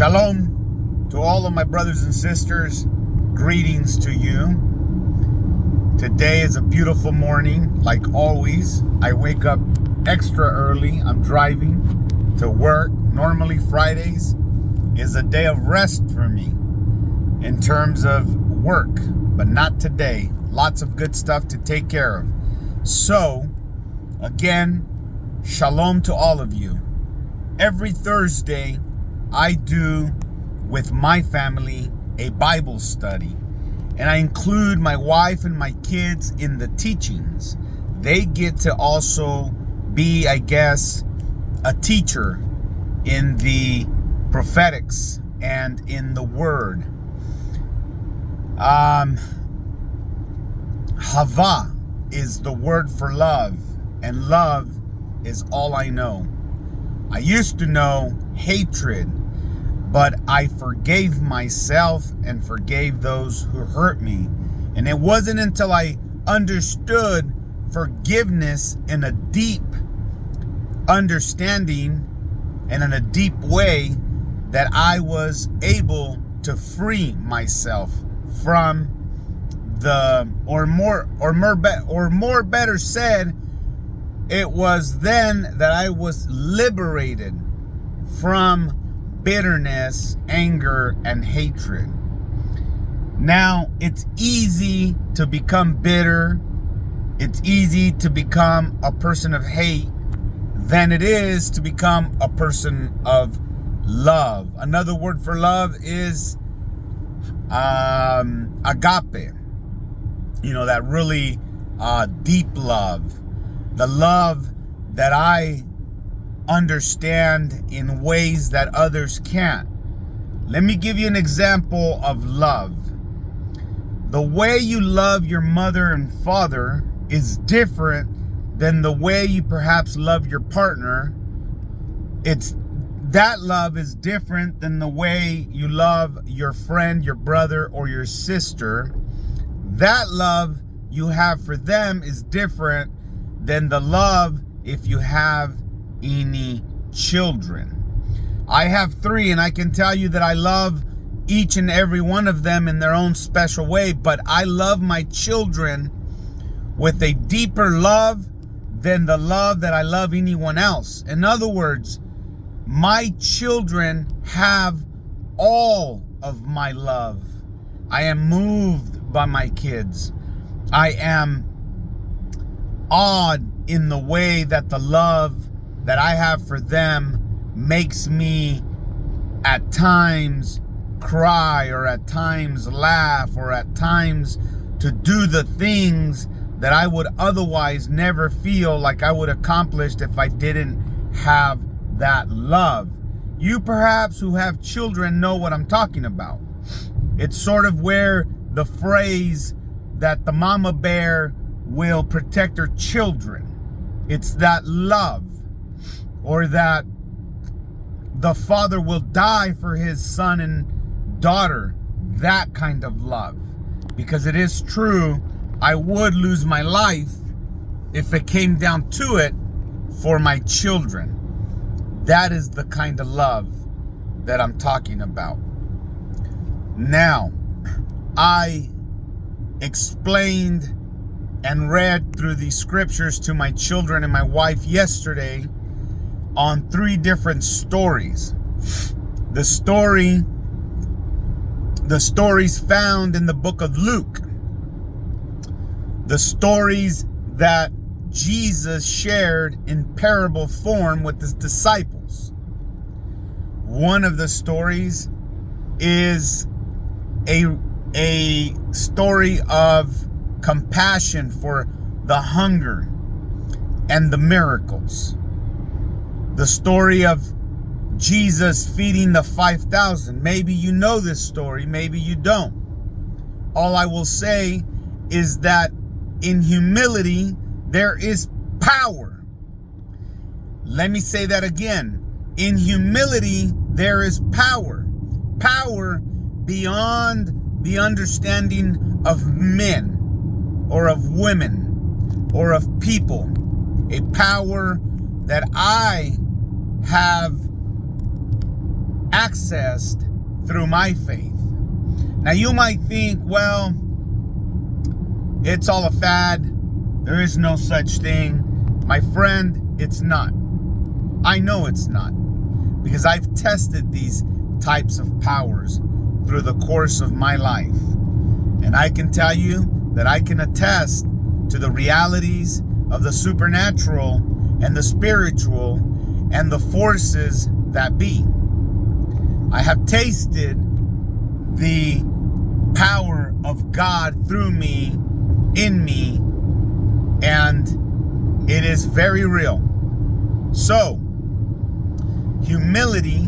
Shalom to all of my brothers and sisters. Greetings to you. Today is a beautiful morning, like always. I wake up extra early. I'm driving to work. Normally Fridays is a day of rest for me in terms of work, but not today. Lots of good stuff to take care of. So, again, shalom to all of you. Every Thursday, I do with my family a Bible study, and I include my wife and my kids in the teachings. They get to also be, I guess, a teacher in the prophetics and in the word. Hava is the word for love, and love is all I know. I used to know hatred, but I forgave myself and forgave those who hurt me. And it wasn't until I understood forgiveness in a deep understanding and in a deep way that I was able to free myself from more better said, it was then that I was liberated from bitterness, anger, and hatred. Now, it's easy to become bitter. It's easy to become a person of hate than it is to become a person of love. Another word for love is agape. You know, that really deep love. The love that I understand in ways that others can't. Let me give you an example of love. The way you love your mother and father is different than the way you perhaps love your partner. That love is different than the way you love your friend, your brother, or your sister. That love you have for them is different than the love if you have any children. I have 3, and I can tell you that I love each and every one of them in their own special way, but I love my children with a deeper love than the love that I love anyone else. In other words, my children have all of my love. I am moved by my kids. I am awed in the way that the love that I have for them makes me at times cry, or at times laugh, or at times to do the things that I would otherwise never feel like I would accomplish if I didn't have that love. You perhaps who have children know what I'm talking about. It's sort of where the phrase that the mama bear will protect her children. It's that love, or that the father will die for his son and daughter. That kind of love. Because it is true, I would lose my life if it came down to it for my children. That is the kind of love that I'm talking about. Now, I explained and read through these scriptures to my children and my wife yesterday on 3 different stories. The stories found in the book of Luke. The stories that Jesus shared in parable form with his disciples. One of the stories is a story of compassion for the hunger and the miracles. The story of Jesus feeding the 5,000. Maybe you know this story, maybe you don't. All I will say is that in humility, there is power. Let me say that again. In humility, there is power. Power beyond the understanding of men, or of women, or of people. A power that I have accessed through my faith. Now you might think, well, it's all a fad. There is no such thing. My friend, it's not. I know it's not, because I've tested these types of powers through the course of my life. And I can tell you that I can attest to the realities of the supernatural and the spiritual and the forces that be. I have tasted the power of God through me, in me, and it is very real. So, humility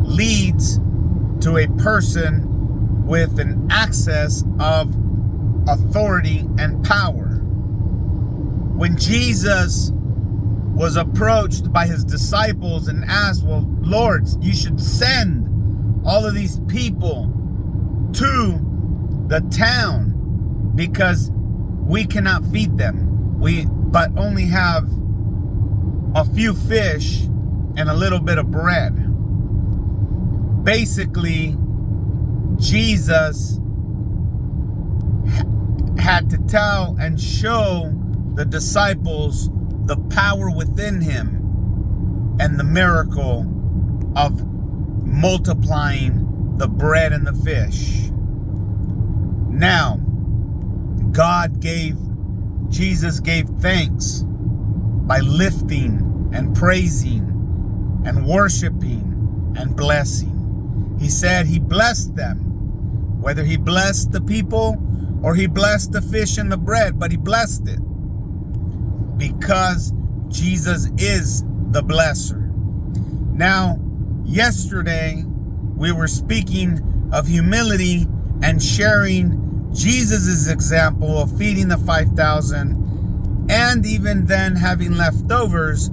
leads to a person with an access of authority and power. When Jesus was approached by his disciples and asked, well, Lord, you should send all of these people to the town because we cannot feed them. We but only have a few fish and a little bit of bread. Basically, Jesus had to tell and show the disciples the power within him and the miracle of multiplying the bread and the fish. Now, Jesus gave thanks by lifting and praising and worshiping and blessing. He said he blessed them, whether he blessed the people or he blessed the fish and the bread, but he blessed it because Jesus is the blesser. Now, yesterday we were speaking of humility and sharing Jesus' example of feeding the 5,000 and even then having leftovers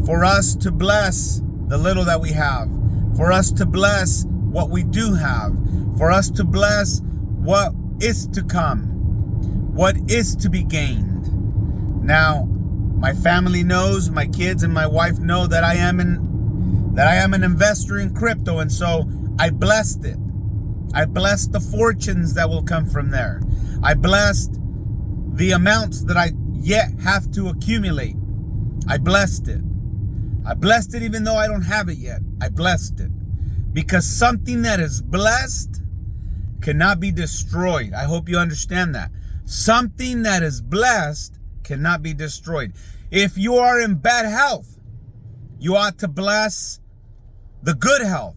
for us to bless the little that we have, for us to bless what we do have, for us to bless what is to come, what is to be gained. Now, my family knows, my kids and my wife know that I am an investor in crypto, and so I blessed it. I blessed the fortunes that will come from there. I blessed the amounts that I yet have to accumulate. I blessed it. I blessed it even though I don't have it yet. I blessed it. Because something that is blessed cannot be destroyed. I hope you understand that. Something that is blessed cannot be destroyed. If you are in bad health, you ought to bless the good health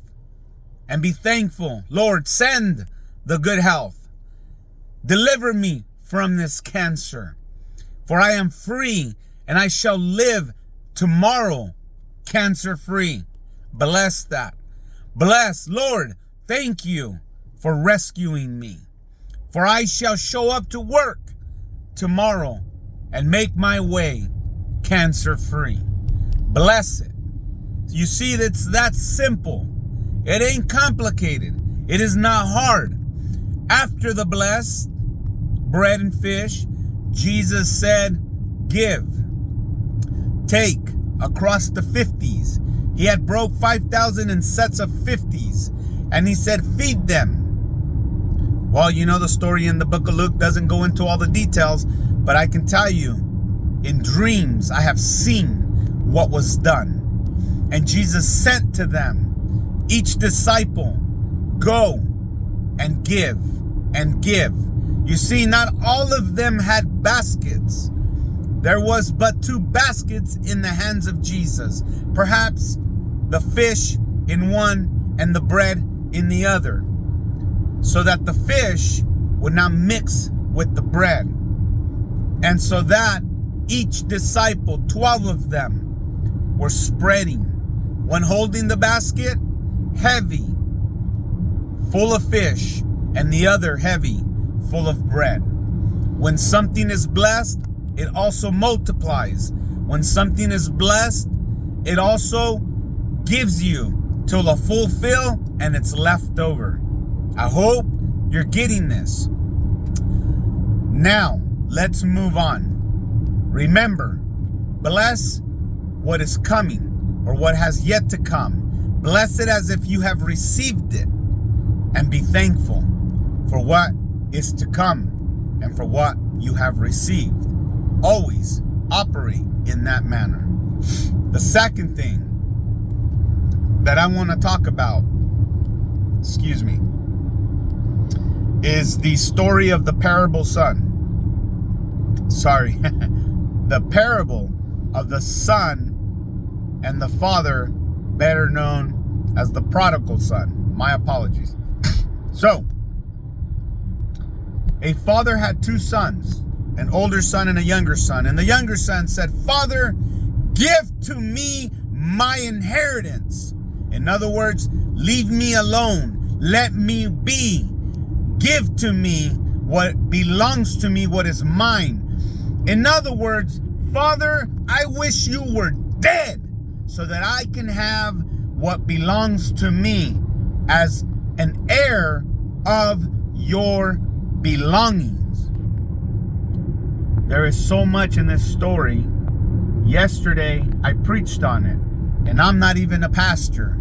and be thankful. Lord, send the good health. Deliver me from this cancer, for I am free and I shall live tomorrow cancer-free. Bless that. Bless, Lord, thank you for rescuing me, for I shall show up to work tomorrow and make my way cancer-free. Bless it. You see, that's that simple. It ain't complicated. It is not hard. After the blessed bread and fish, Jesus said, give, take, across the 50s. He had broke 5,000 in sets of 50s. And he said, feed them. Well, you know the story in the book of Luke doesn't go into all the details, but I can tell you, in dreams, I have seen what was done. And Jesus sent to them, each disciple, go and give and give. You see, not all of them had baskets. There was but 2 baskets in the hands of Jesus. Perhaps the fish in one and the bread in the other, so that the fish would not mix with the bread. And so that each disciple, 12 of them, were spreading. One holding the basket, heavy, full of fish, and the other heavy, full of bread. When something is blessed, it also multiplies. When something is blessed, it also gives you till the full fill and it's left over. I hope you're getting this. Now, let's move on. Remember, bless what is coming or what has yet to come. Bless it as if you have received it, and be thankful for what is to come and for what you have received. Always operate in that manner. The second thing that I want to talk about, is the story of the parable son. The parable of the son and the father, better known as the prodigal son. My apologies. So, a father had two sons, an older son and a younger son. And the younger son said, "Father, give to me my inheritance." In other words, leave me alone. Let me be. Give to me what belongs to me, what is mine. In other words, Father, I wish you were dead so that I can have what belongs to me as an heir of your belongings. There is so much in this story. Yesterday, I preached on it, and I'm not even a pastor.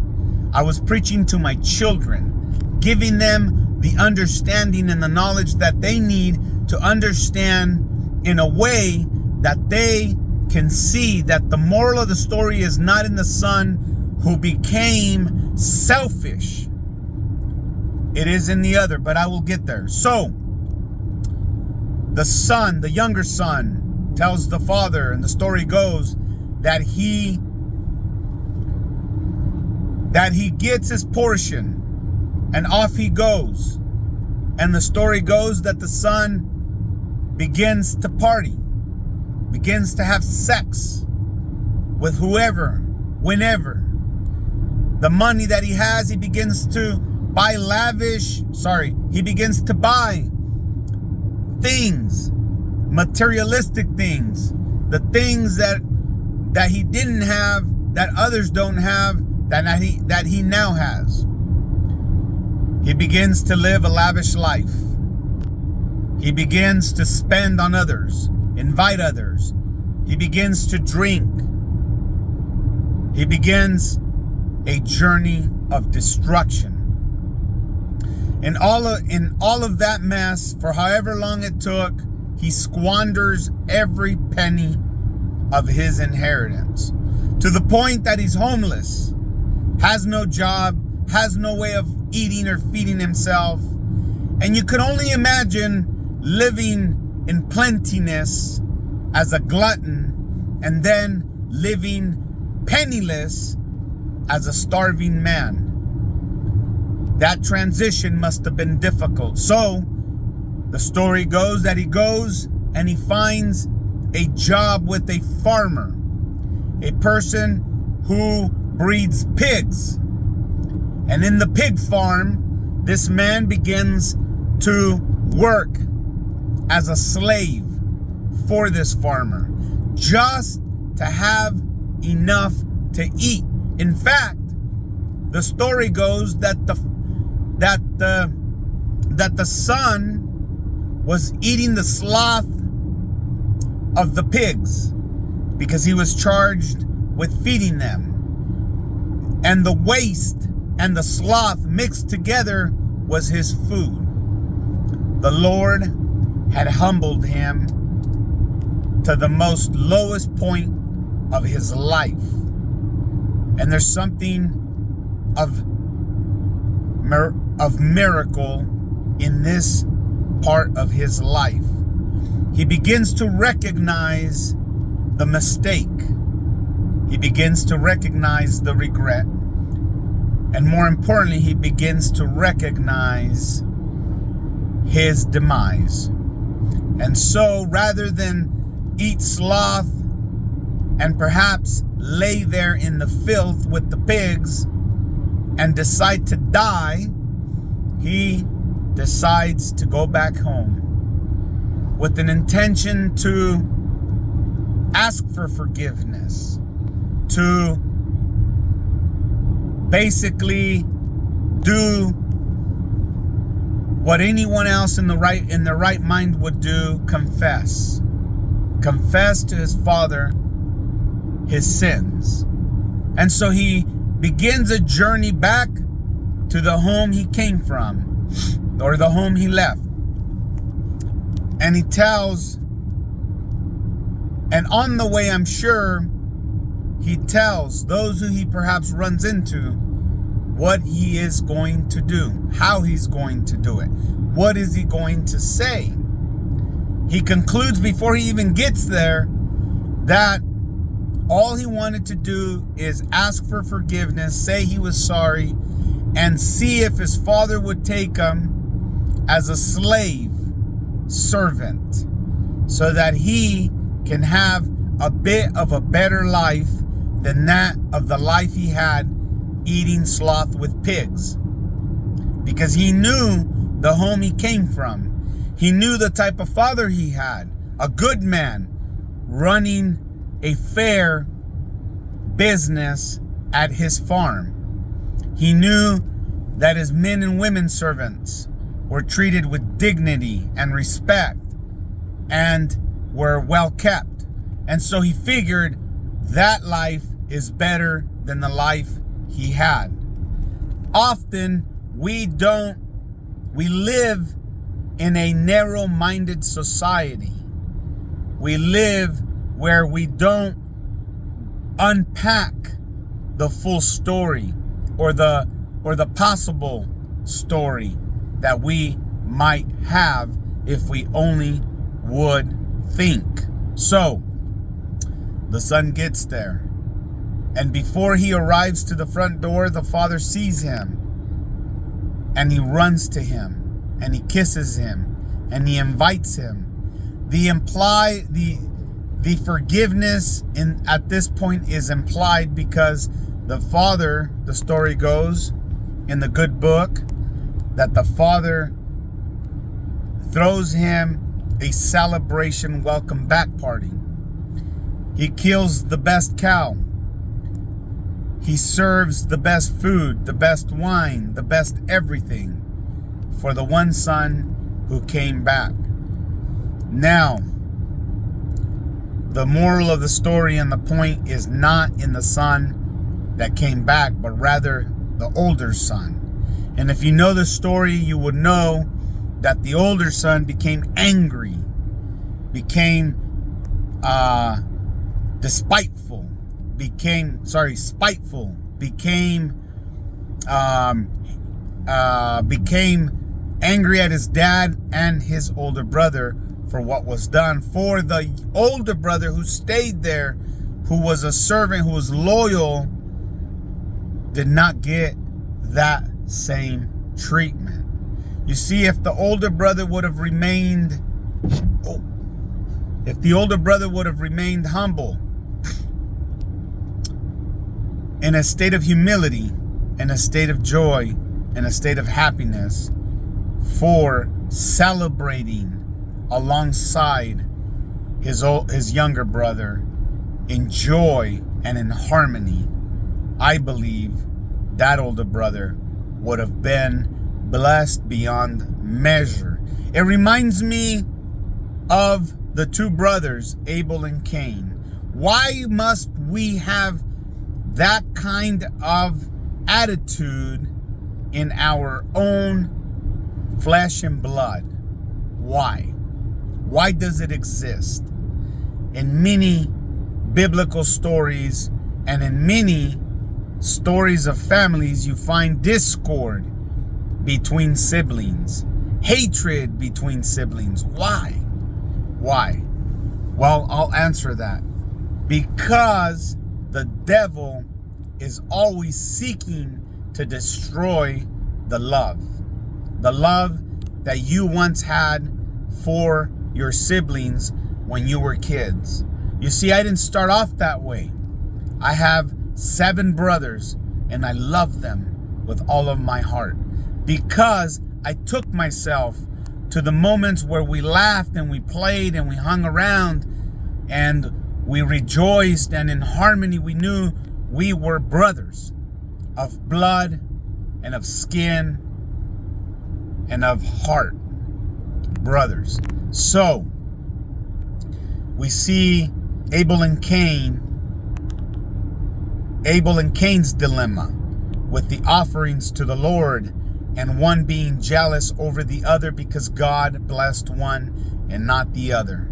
I was preaching to my children, giving them the understanding and the knowledge that they need to understand in a way that they can see that the moral of the story is not in the son who became selfish. It is in the other, but I will get there. So, the son, the younger son, tells the father, and the story goes that he gets his portion, and off he goes. And the story goes that the son begins to party, begins to have sex with whoever, whenever. The money that he has, he begins to buy he begins to buy things, materialistic things, the things that he didn't have, that others don't have, that he now has. He begins to live a lavish life. He begins to spend on others, invite others. He begins to drink. He begins a journey of destruction. In all of that mess, for however long it took, he squanders every penny of his inheritance, to the point that he's homeless, has no job, has no way of eating or feeding himself. And you can only imagine living in plentiness as a glutton, and then living penniless as a starving man. That transition must have been difficult. So the story goes that he goes and he finds a job with a farmer, a person who breeds pigs. And in the pig farm, this man begins to work as a slave for this farmer, just to have enough to eat. In fact, the story goes that the son was eating the sloth of the pigs because he was charged with feeding them. And the waste and the sloth mixed together was his food. The Lord had humbled him to the most lowest point of his life. And there's something of miracle in this part of his life. He begins to recognize the mistake. He begins to recognize the regret. And more importantly, he begins to recognize his demise. And so rather than eat sloth and perhaps lay there in the filth with the pigs and decide to die, he decides to go back home with an intention to ask for forgiveness, to basically do what anyone else in their right mind would do: confess to his father his sins. And so he begins a journey back to the home he came from, or the home he left. And he tells, and on the way, I'm sure, he tells those who he perhaps runs into what he is going to do, how he's going to do it, what is he going to say. He concludes before he even gets there that all he wanted to do is ask for forgiveness, say he was sorry, and see if his father would take him as a slave servant so that he can have a bit of a better life than that of the life he had eating sloth with pigs. Because he knew the home he came from. He knew the type of father he had, a good man running a fair business at his farm. He knew that his men and women servants were treated with dignity and respect and were well kept. And so he figured that life is better than the life he had. Often we live in a narrow-minded society. We live where we don't unpack the full story or the possible story that we might have if we only would think. So the son gets there, and before he arrives to the front door, the father sees him, and he runs to him, and he kisses him, and he invites him. The forgiveness at this point is implied because the father, the story goes in the good book, that the father throws him a celebration welcome back party. He kills the best cow. He serves the best food, the best wine, the best everything for the one son who came back. Now, the moral of the story and the point is not in the son that came back, but rather the older son. And if you know the story, you would know that the older son became angry, became spiteful, became angry at his dad and his older brother for what was done. For the older brother who stayed there, who was a servant, who was loyal, did not get that same treatment. You see, if the older brother would have remained humble, in a state of humility, in a state of joy, in a state of happiness, for celebrating alongside his younger brother in joy and in harmony, I believe that older brother would have been blessed beyond measure. It reminds me of the two brothers, Abel and Cain. Why must we have that kind of attitude in our own flesh and blood? Why? Why does it exist? In many biblical stories and in many stories of families, you find discord between siblings, hatred between siblings. Why? Why? Well, I'll answer that. Because the devil is always seeking to destroy the love that you once had for your siblings when you were kids. You see, I didn't start off that way. I have 7 brothers, and I love them with all of my heart because I took myself to the moments where we laughed and we played and we hung around and we rejoiced, and in harmony we knew we were brothers of blood and of skin and of heart, brothers. So we see Abel and Cain Abel and Cain's dilemma with the offerings to the Lord, and one being jealous over the other because God blessed one and not the other.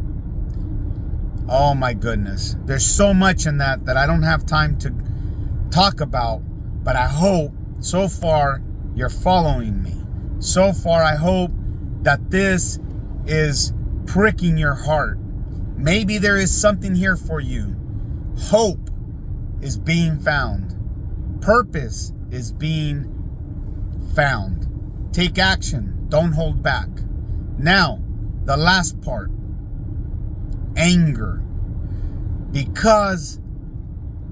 Oh my goodness. There's so much in that I don't have time to talk about, but I hope so far you're following me. So far I hope that this is pricking your heart. Maybe there is something here for you. Hope is being found. Purpose is being found. Take action. Don't hold back. Now, the last part. Anger. Because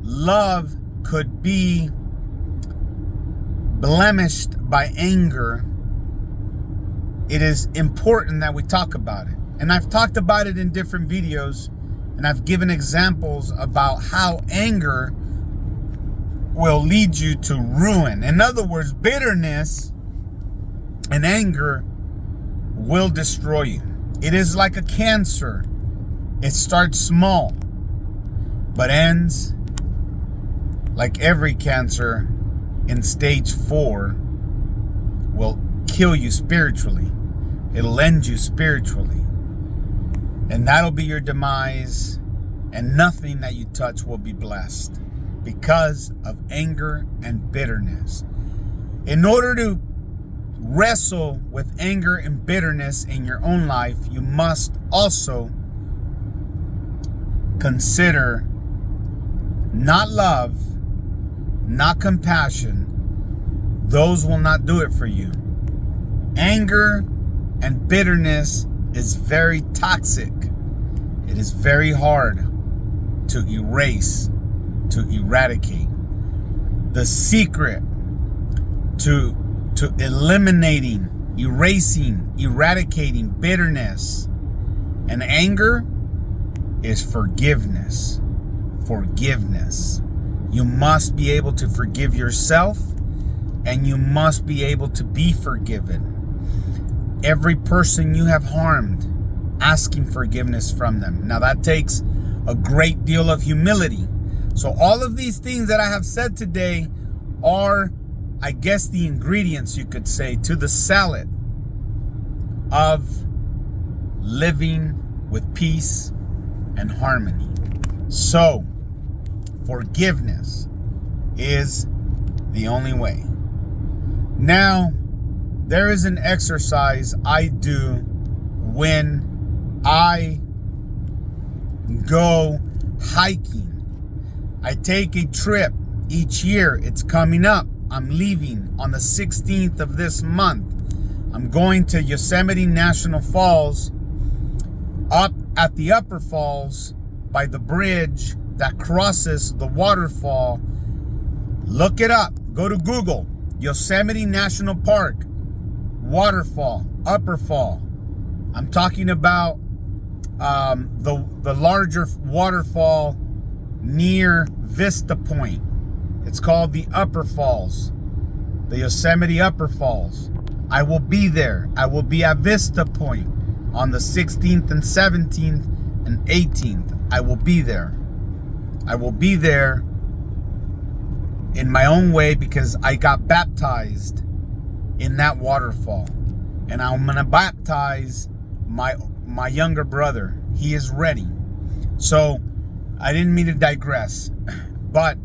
love could be blemished by anger, it is important that we talk about it. And I've talked about it in different videos, and I've given examples about how anger will lead you to ruin. In other words, bitterness and anger will destroy you. It is like a cancer. It starts small, but ends like every cancer in stage 4 will kill you spiritually. It'll end you spiritually. And that'll be your demise, and nothing that you touch will be blessed because of anger and bitterness. In order to wrestle with anger and bitterness in your own life, you must also consider not love, not compassion. Those will not do it for you. Anger and bitterness is very toxic. It is very hard to erase, to eradicate. The secret to eliminating, erasing, eradicating bitterness and anger is forgiveness. Forgiveness. You must be able to forgive yourself, and you must be able to be forgiven. Every person you have harmed, asking forgiveness from them. Now that takes a great deal of humility. So all of these things that I have said today are, I guess, the ingredients, you could say, to the salad of living with peace and harmony. So forgiveness is the only way. Now, there is an exercise I do when I go hiking. I take a trip each year. It's coming up. I'm leaving on the 16th of this month. I'm going to Yosemite National Falls, up at the upper falls by the bridge that crosses the waterfall. Look it up. Go to Google. Yosemite National Park, waterfall, upper fall. I'm talking about the larger waterfall near Vista Point. It's called the Upper Falls, the Yosemite Upper Falls. I will be there. I will be at Vista Point on the 16th and 17th and 18th. I will be there. I will be there in my own way because I got baptized in that waterfall. And I'm going to baptize my younger brother. He is ready. So I didn't mean to digress, but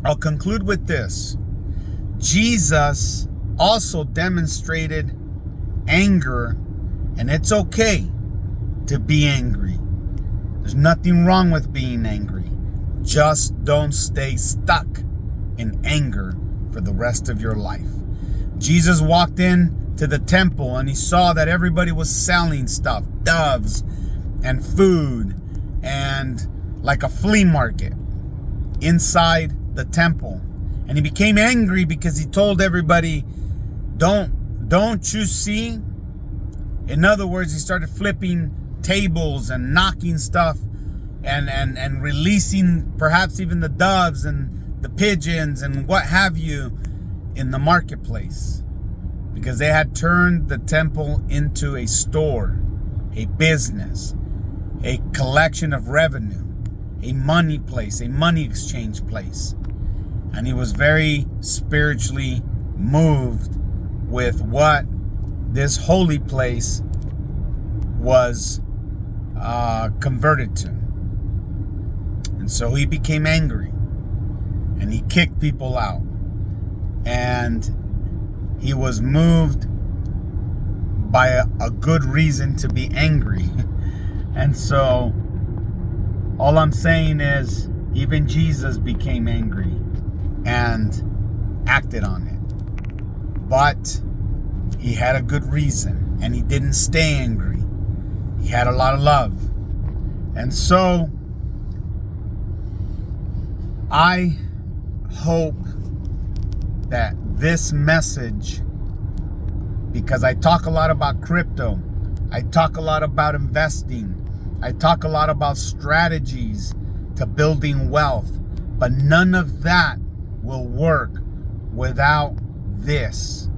I'll conclude with this. Jesus also demonstrated anger, and it's okay to be angry. There's nothing wrong with being angry. Just don't stay stuck in anger for the rest of your life. Jesus walked in to the temple and he saw that everybody was selling stuff, doves and food, and like a flea market inside the temple. And he became angry because he told everybody, don't you see? In other words, he started flipping tables and knocking stuff and releasing perhaps even the doves and the pigeons and what have you in the marketplace, because they had turned the temple into a store, a business, a collection of revenue, a money place, a money exchange place. And he was very spiritually moved with what this holy place was converted to. And so he became angry and he kicked people out. And he was moved by a good reason to be angry. And so all I'm saying is, even Jesus became angry and acted on it. But he had a good reason, and he didn't stay angry. He had a lot of love. And so I hope that this message, because I talk a lot about crypto, I talk a lot about investing, I talk a lot about strategies to building wealth, but none of that will work without this,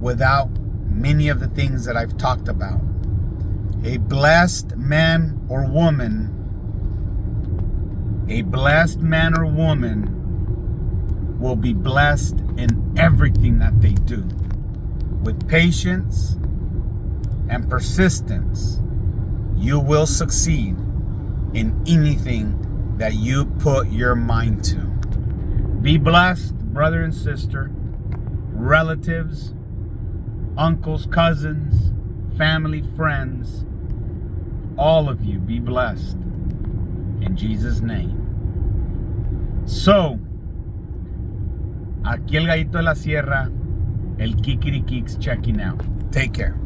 without many of the things that I've talked about. A blessed man or woman, will be blessed in everything that they do. With patience and persistence, you will succeed in anything that you put your mind to. Be blessed, brother and sister, relatives, uncles, cousins, family, friends, all of you, be blessed in Jesus' name. So, aquí el gallito de la sierra, el Kikirikik's checking out. Take care.